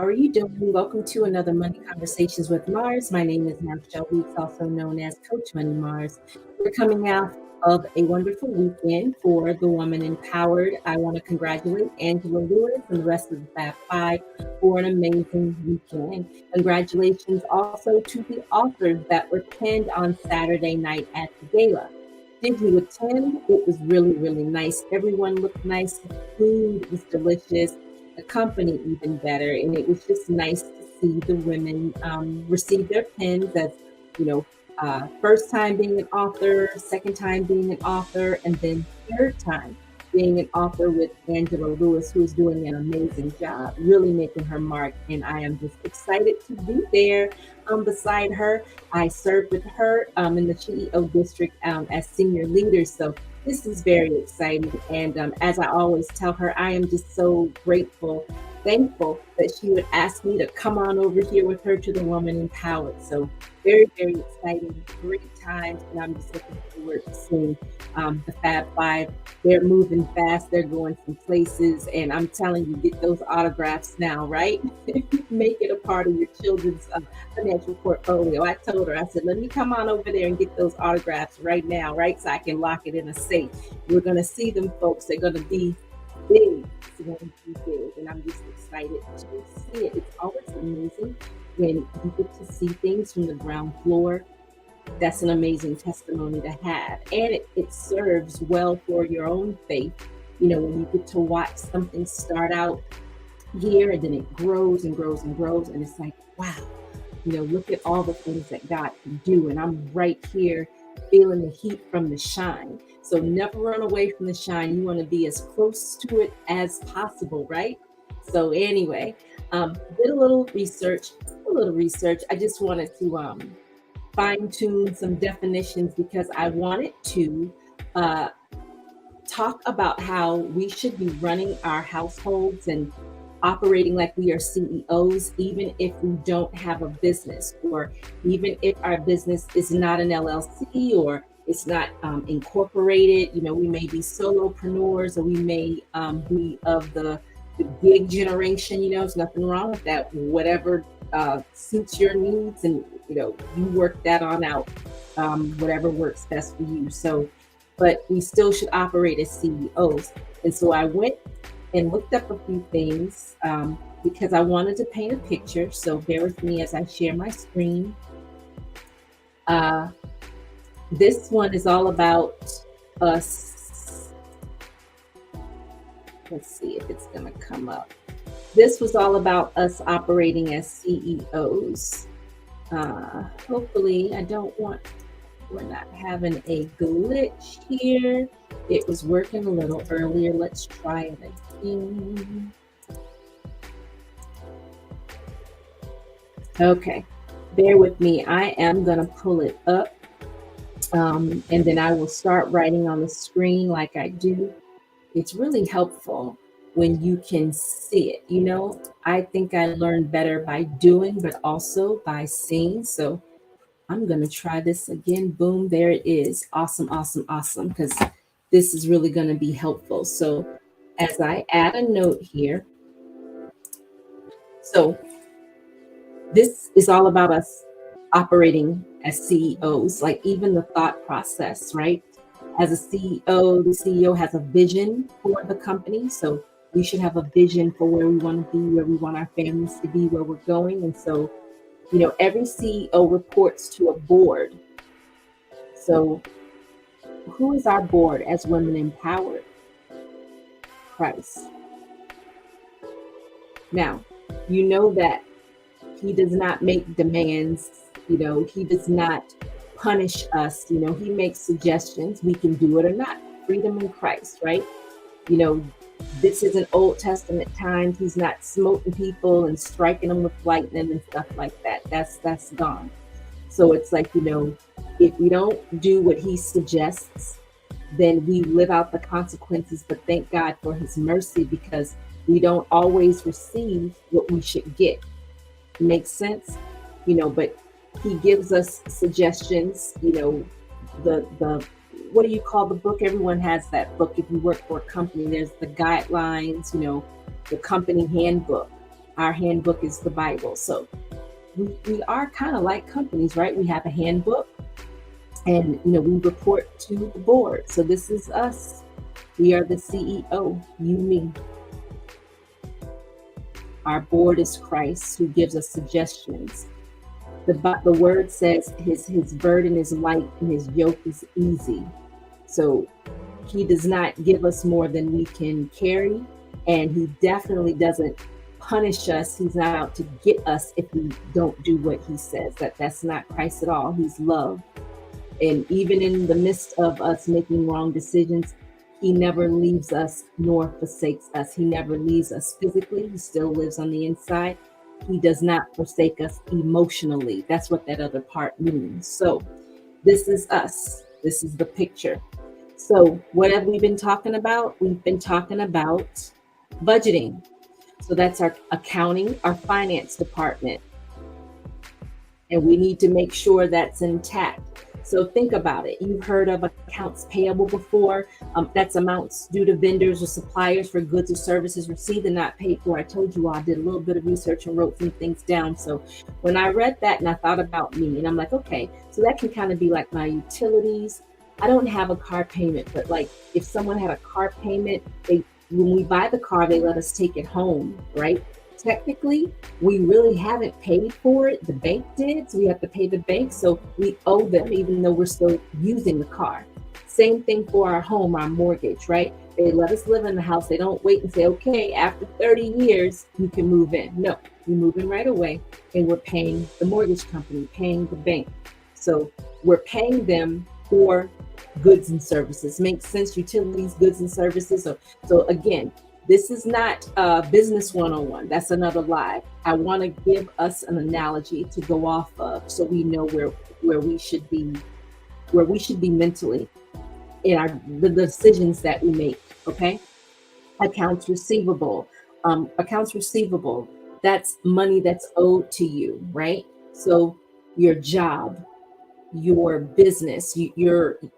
How are you doing? Welcome to another Money Conversations with Mars. My name is Marshall Weeks, also known as Coach Money Mars. We're coming out of a wonderful weekend for the Woman Empowered. I want to congratulate Angela Lewis and the rest of the Fab Five for an amazing weekend. Congratulations also to the authors that were pinned on Saturday night at the gala. Did you attend? It was really, really nice. Everyone looked nice. The food was delicious, the company even better. And it was just nice to see the women receive their pins as, you know, first time being an author, second time being an author, and then third time being an author with Angela Lewis, who is doing an amazing job, really making her mark. And I am just excited to be there beside her. I served with her in the CEO district as senior leader. So this is very exciting. And as I always tell her, I am just so grateful, thankful that she would ask me to come on over here with her to the Woman Empowered. So very, very exciting, great times. And I'm just looking forward to seeing the Fab Five. They're moving fast. They're going some places. And I'm telling you, get those autographs now, right? Make it a part of your children's financial portfolio. I told her, I said, let me come on over there and get those autographs right now, right? So I can lock it in a safe. We're going to see them folks. They're going to be big. It's going to be big. And I'm just excited to see it. It's always amazing when you get to see things from the ground floor. That's an amazing testimony to have. And it serves well for your own faith. You know, when you get to watch something start out here and then it grows and grows and grows. And it's like, wow, you know, look at all the things that God can do. And I'm right here feeling the heat from the shine. So never run away from the shine. You want to be as close to it as possible, right? So anyway, did a little research. I just wanted to fine tune some definitions because I wanted to talk about how we should be running our households and operating like we are CEOs, even if we don't have a business, or even if our business is not an LLC or it's not incorporated. You know, we may be solopreneurs or we may be of the gig generation. You know, there's nothing wrong with that. Whatever suits your needs, and you know, you work that on out. Whatever works best for you. So, but we still should operate as CEOs. And so I went and looked up a few things because I wanted to paint a picture. So bear with me as I share my screen. This one is all about us. Let's see if it's going to come up. This was all about us operating as CEOs. Hopefully, we're not having a glitch here. It was working a little earlier. Let's try it again. Okay, bear with me. I am going to pull it up. And then I will start writing on the screen like I do. It's really helpful when you can see it. You know, I think I learn better by doing, but also by seeing. So I'm going to try this again. Boom, there it is. Awesome, awesome, awesome. Because this is really going to be helpful. So as I add a note here, so this is all about us operating as CEOs, like even the thought process, right? As a CEO, the CEO has a vision for the company. So we should have a vision for where we want to be, where we want our families to be, where we're going. And so, you know, every CEO reports to a board. So who is our board as Women Empowered? Christ. Now, you know that he does not make demands. You know, he does not punish us. You know, he makes suggestions. We can do it or not. Freedom in Christ, right? You know, this is an Old Testament times. He's not smoting people and striking them with lightning and stuff like that. That's gone. So it's like, you know, if we don't do what he suggests, then we live out the consequences. But thank God for his mercy, because we don't always receive what we should get. Makes sense? You know, but he gives us suggestions. You know, the what do you call the book? Everyone has that book. If you work for a company, there's the guidelines, you know, the company handbook. Our handbook is the Bible. So we are kind of like companies, right? We have a handbook, and we report to the board. So this is us. We are the CEO, you, me. Our board is Christ, who gives us suggestions. The word says his burden is light and his yoke is easy. So he does not give us more than we can carry, and he definitely doesn't punish us. He's not out to get us if we don't do what he says. That's not Christ at all. He's love. And even in the midst of us making wrong decisions, he never leaves us nor forsakes us. He never leaves us physically. He still lives on the inside. He does not forsake us emotionally. That's what that other part means. So this is us. This is the picture. So what have we been talking about? We've been talking about budgeting. So that's our accounting, our finance department. And we need to make sure that's intact. So think about it. You've heard of accounts payable before. That's amounts due to vendors or suppliers for goods or services received and not paid for. I told you all I did a little bit of research and wrote some things down. So when I read that and I thought about me, and I'm like, okay, so that can kind of be like my utilities. I don't have a car payment, but like if someone had a car payment, when we buy the car, they let us take it home, right? Technically, we really haven't paid for it. The bank did, so we have to pay the bank. So we owe them, even though we're still using the car. Same thing for our home, our mortgage, right? They let us live in the house. They don't wait and say, okay, after 30 years, you can move in. No, we move in right away, and we're paying the mortgage company, paying the bank. So we're paying them for goods and services. Makes sense, utilities, goods and services. So again, this is not business 101. That's another lie. I want to give us an analogy to go off of so we know where we should be mentally in the decisions that we make. Okay. Accounts receivable. Accounts receivable, that's money that's owed to you, right? So your job, your business,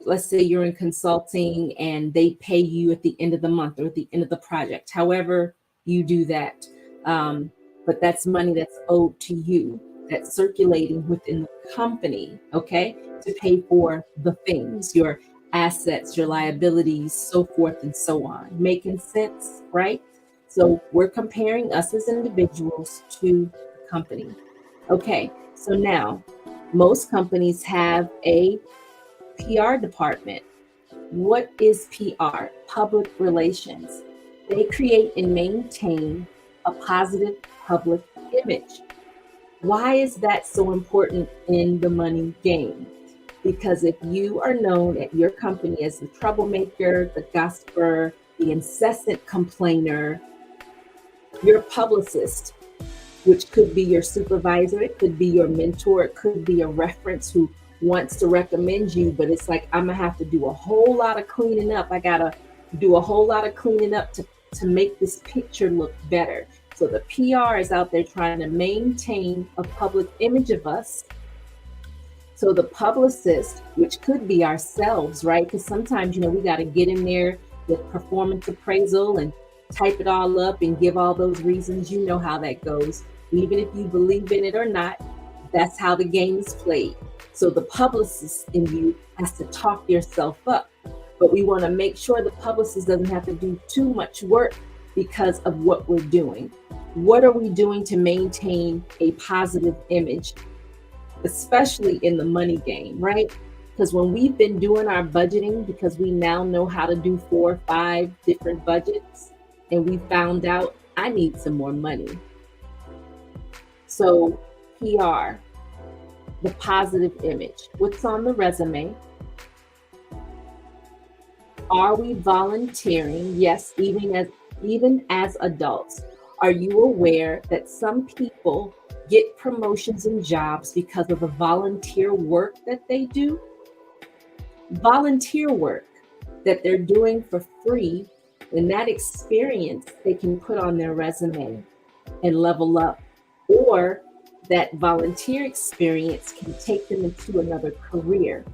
let's say you're in consulting and they pay you at the end of the month or at the end of the project, however you do that. But that's money that's owed to you, that's circulating within the company, okay, to pay for the things, your assets, your liabilities, so forth and so on. Making sense, right? So we're comparing us as individuals to the company. Okay, so now most companies have a PR department. What is PR? Public relations. They create and maintain a positive public image. Why is that so important in the money game? Because if you are known at your company as the troublemaker, the gossiper, the incessant complainer, your publicist, which could be your supervisor, it could be your mentor, it could be a reference who wants to recommend you, but it's like, I'm gonna have to do a whole lot of cleaning up. I gotta do a whole lot of cleaning up to make this picture look better. So the PR is out there trying to maintain a public image of us. So the publicist, which could be ourselves, right? Because sometimes, we gotta get in there with performance appraisal and type it all up and give all those reasons. You know how that goes. Even if you believe in it or not, that's how the game is played. So the publicist in you has to talk yourself up. But we want to make sure the publicist doesn't have to do too much work because of what we're doing. What are we doing to maintain a positive image, especially in the money game, right? Because when we've been doing our budgeting, because we now know how to do 4 or 5 different budgets, and we found out I need some more money. So PR, the positive image. What's on the resume? Are we volunteering? Yes, even as adults. Are you aware that some people get promotions and jobs because of the volunteer work that they do? Volunteer work that they're doing for free, and that experience they can put on their resume and level up. Or that volunteer experience can take them into another career,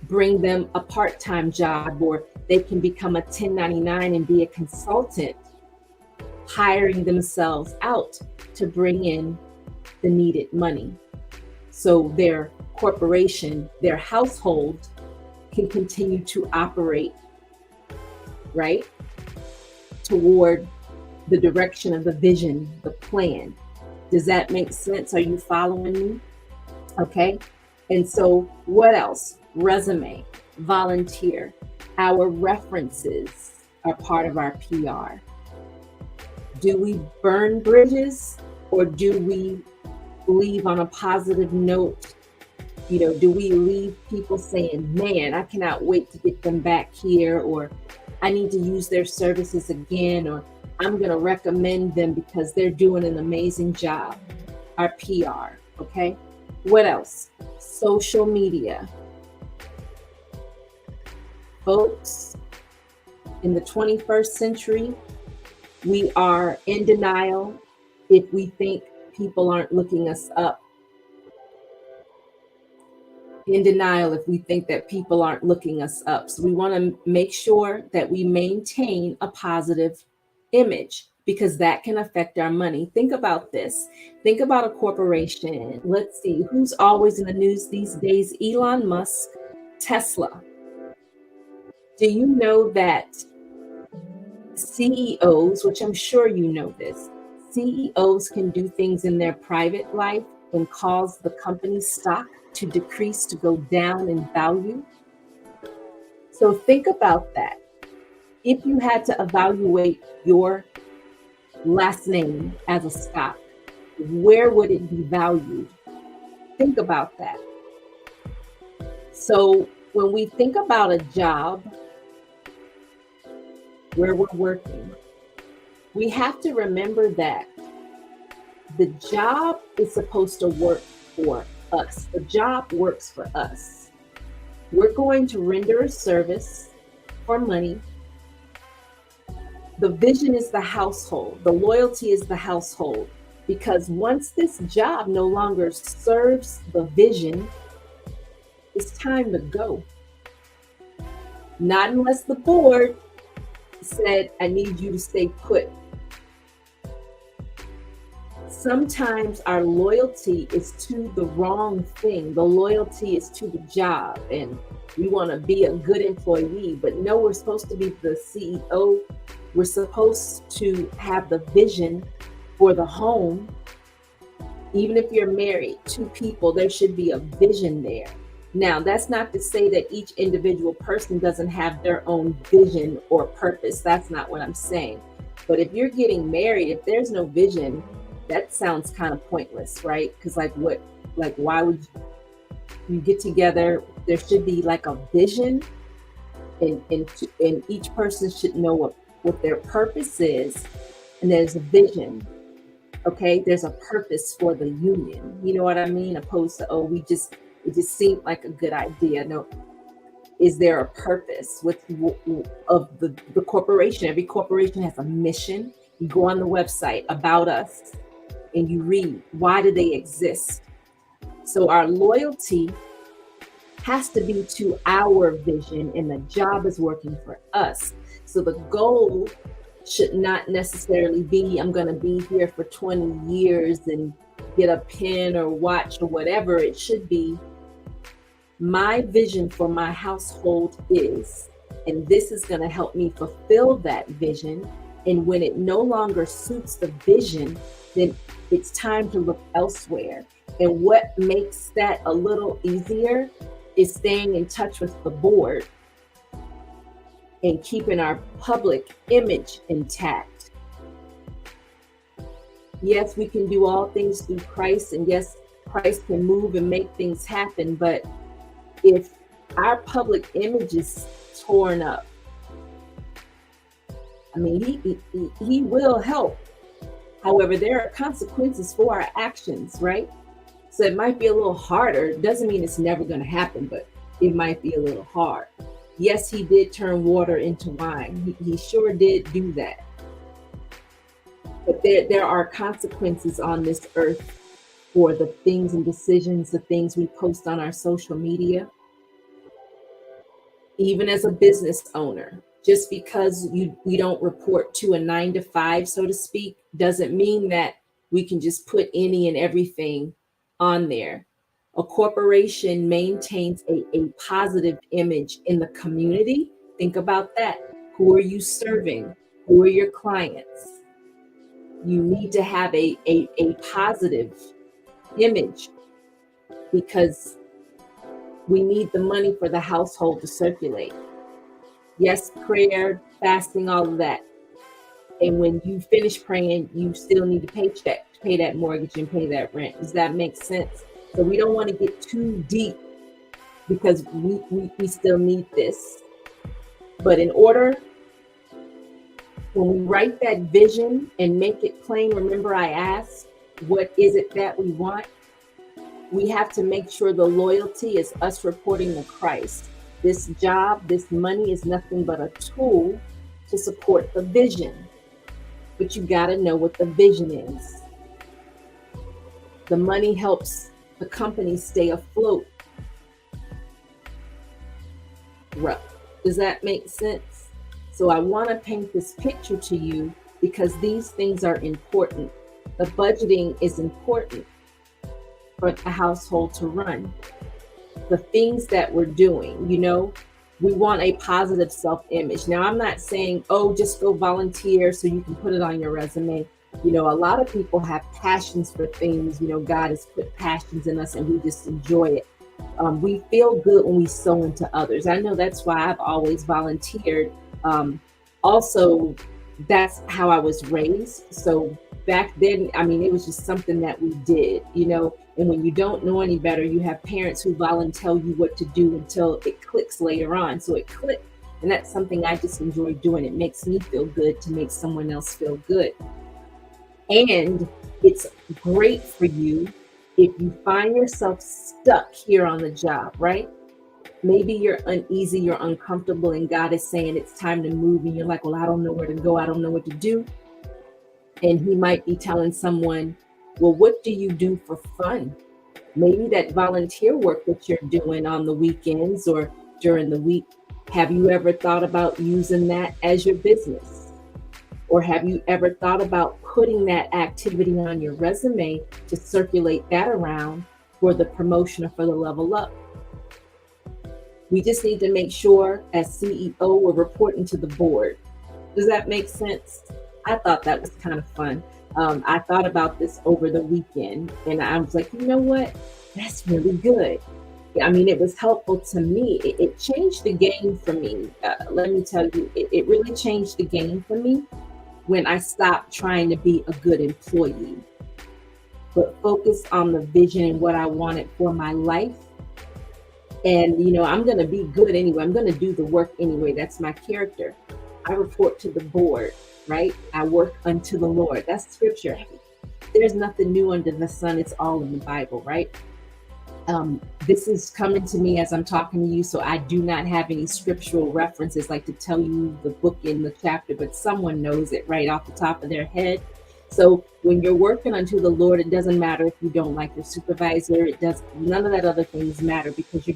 bring them a part-time job, or they can become a 1099 and be a consultant, hiring themselves out to bring in the needed money. So their corporation, their household can continue to operate, right, toward the direction of the vision, the plan. Does that make sense? Are you following me? Okay. And so what else? Resume, volunteer. Our references are part of our PR. Do we burn bridges, or do we leave on a positive note? Do we leave people saying, man, I cannot wait to get them back here, or I need to use their services again, or I'm going to recommend them because they're doing an amazing job? Our PR, okay? What else? Social media. Folks, in the 21st century, we are in denial if we think people aren't looking us up. In denial if we think that people aren't looking us up. So we want to make sure that we maintain a positive image, because that can affect our money. Think about this. Think about a corporation. Let's see, who's always in the news these days? Elon Musk, Tesla. Do you know that CEOs, which I'm sure you know this, CEOs can do things in their private life and cause the company's stock to decrease, to go down in value? So think about that. If you had to evaluate your last name as a stock, where would it be valued? Think about that. So when we think about a job where we're working, we have to remember that the job is supposed to work for us. The job works for us. We're going to render a service for money. The vision is the household. The loyalty is the household. Because once this job no longer serves the vision, it's time to go. Not unless the board said, I need you to stay put. Sometimes our loyalty is to the wrong thing. The loyalty is to the job, and we want to be a good employee, but no, we're supposed to be the CEO. We're supposed to have the vision for the home. Even if you're married, two people, there should be a vision there. Now, that's not to say that each individual person doesn't have their own vision or purpose. That's not what I'm saying. But if you're getting married, if there's no vision, that sounds kind of pointless, right? Because why would you get together? There should be like a vision, and each person should know what their purpose is, and there's a vision. Okay, there's a purpose for the union. You know what I mean? Opposed to, it just seemed like a good idea. No, is there a purpose of the corporation? Every corporation has a mission. You go on the website, About Us, and you read, why do they exist? So our loyalty has to be to our vision, and the job is working for us. So the goal should not necessarily be, I'm going to be here for 20 years and get a pen or watch or whatever. It should be, my vision for my household is, and this is going to help me fulfill that vision. And when it no longer suits the vision, then it's time to look elsewhere. And what makes that a little easier is staying in touch with the board and keeping our public image intact. Yes, we can do all things through Christ, and yes, Christ can move and make things happen. But if our public image is torn up, I mean, he will help. However, there are consequences for our actions, right? So it might be a little harder. It doesn't mean it's never going to happen, but it might be a little hard. Yes, he did turn water into wine. He sure did do that. But there are consequences on this earth for the things and decisions, the things we post on our social media. Even as a business owner, Just because we don't report to a 9 to 5, so to speak, doesn't mean that we can just put any and everything on there. A corporation maintains a positive image in the community. Think about that. Who are you serving? Who are your clients? You need to have a positive image, because we need the money for the household to circulate. Yes, prayer, fasting, all of that. And when you finish praying, you still need to pay that mortgage and pay that rent. Does that make sense? So we don't want to get too deep, because we still need this. But in order, when we write that vision and make it plain, remember I asked, what is it that we want? We have to make sure the loyalty is us reporting to Christ. This job, this money is nothing but a tool to support the vision. But you got to know what the vision is. The money helps the company stay afloat. Does that make sense? So I want to paint this picture to you, because these things are important. The budgeting is important for a household to run. The things that we're doing, we want a positive self-image. Now, I'm not saying, oh, just go volunteer so you can put it on your resume. A lot of people have passions for things. God has put passions in us and we just enjoy it. We feel good when we sow into others. I know that's why I've always volunteered. Also, that's how I was raised. So back then, it was just something that we did, and when you don't know any better, you have parents who tell you what to do until it clicks later on. So it clicked. And that's something I just enjoy doing. It makes me feel good to make someone else feel good. And it's great for you if you find yourself stuck here on the job, right? Maybe you're uneasy, you're uncomfortable, and God is saying it's time to move. And you're like, well, I don't know where to go. I don't know what to do. And he might be telling someone, well, what do you do for fun? Maybe that volunteer work that you're doing on the weekends or during the week, have you ever thought about using that as your business? Or have you ever thought about putting that activity on your resume to circulate that around for the promotion or for the level up? We just need to make sure as CEO, we're reporting to the board. Does that make sense? I thought that was kind of fun. I thought about this over the weekend and I was like, you know what? That's really good. It was helpful to me. It changed the game for me. Let me tell you, it really changed the game for me when I stopped trying to be a good employee, but focus on the vision and what I wanted for my life. And, I'm going to be good anyway. I'm going to do the work anyway. That's my character. I report to the board, right? I work unto the Lord. That's scripture. There's nothing new under the sun. It's all in the Bible, right? This is coming to me as I'm talking to you, so I do not have any scriptural references like to tell you the book in the chapter, but someone knows it right off the top of their head. So when you're working unto the Lord, it doesn't matter if you don't like your supervisor. None of that other things matter, because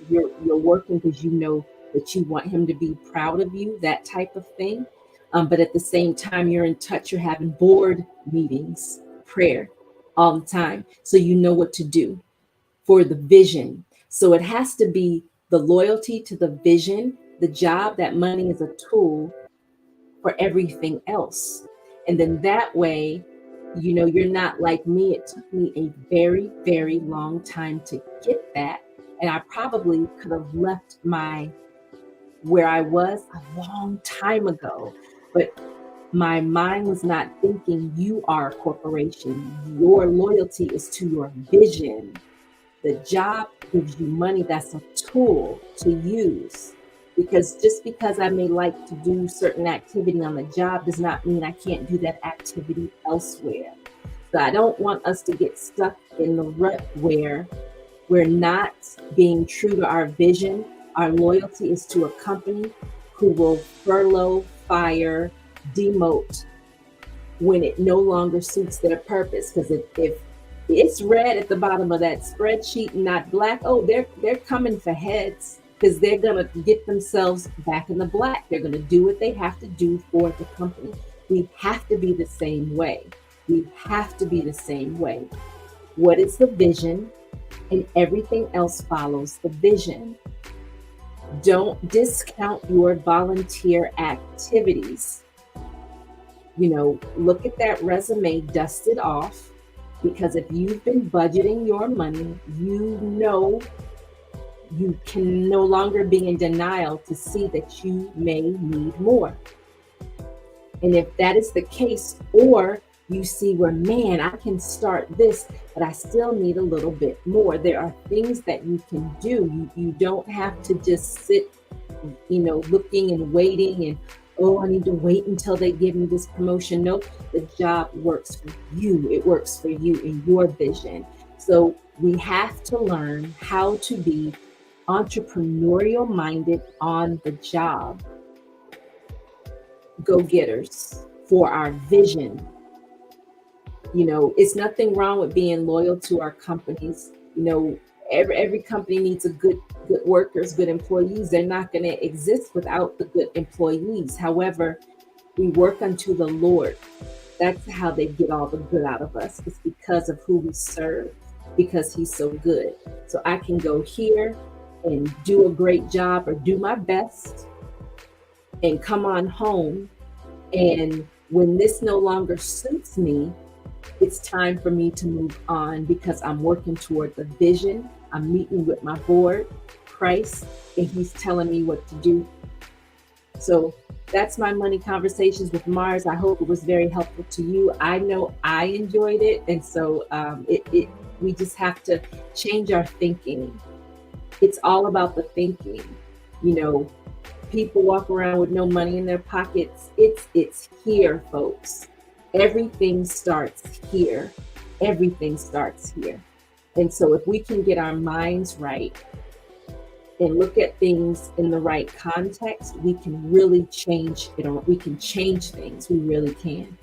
you're working because you know that you want him to be proud of you, that type of thing. But at the same time, you're in touch. You're having board meetings, prayer all the time, so you know what to do for the vision. So it has to be the loyalty to the vision, the job. That money is a tool for everything else. And then that way, you're not like me. It took me a very, very long time to get that. And I probably could have left where I was a long time ago, but my mind was not thinking you are a corporation. Your loyalty is to your vision. The job gives you money. That's a tool to use. Because just because I may like to do certain activity on the job does not mean I can't do that activity elsewhere. So I don't want us to get stuck in the rut where we're not being true to our vision. Our loyalty is to a company who will furlough, fire, demote when it no longer suits their purpose. Because if it's red at the bottom of that spreadsheet and not black, oh, they're coming for heads. because they're going to get themselves back in the black. They're going to do what they have to do for the company. We have to be the same way. We have to be the same way. What is the vision? And everything else follows the vision. Don't discount your volunteer activities. Look at that resume, dust it off, because if you've been budgeting your money, you can no longer be in denial to see that you may need more. And if that is the case, or you see where, man, I can start this, but I still need a little bit more. There are things that you can do. You don't have to just sit, looking and waiting and, I need to wait until they give me this promotion. No, the job works for you. It works for you in your vision. So we have to learn how to be entrepreneurial minded on the job. Go-getters for our vision. It's nothing wrong with being loyal to our companies. Every company needs a good workers, good employees. They're not going to exist without the good employees. However, we work unto the Lord. That's how they get all the good out of us. It's because of who we serve, because he's so good. So I can go here and do a great job or do my best and come on home. And when this no longer suits me, it's time for me to move on because I'm working toward the vision. I'm meeting with my board, Christ, and he's telling me what to do. So that's my money conversations with Mars. I hope it was very helpful to you. I know I enjoyed it. And so we just have to change our thinking. It's all about the thinking. People walk around with no money in their pockets. It's here, folks. Everything starts here. Everything starts here. And so if we can get our minds right and look at things in the right context, we can really change it, or we can change things. We really can.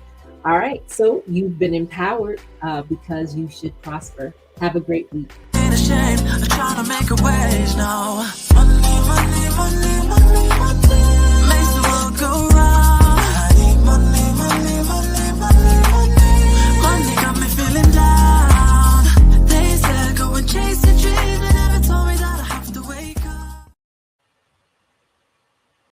All right. So you've been empowered because you should prosper. Have a great week. Ain't ashamed of trying to make a ways now.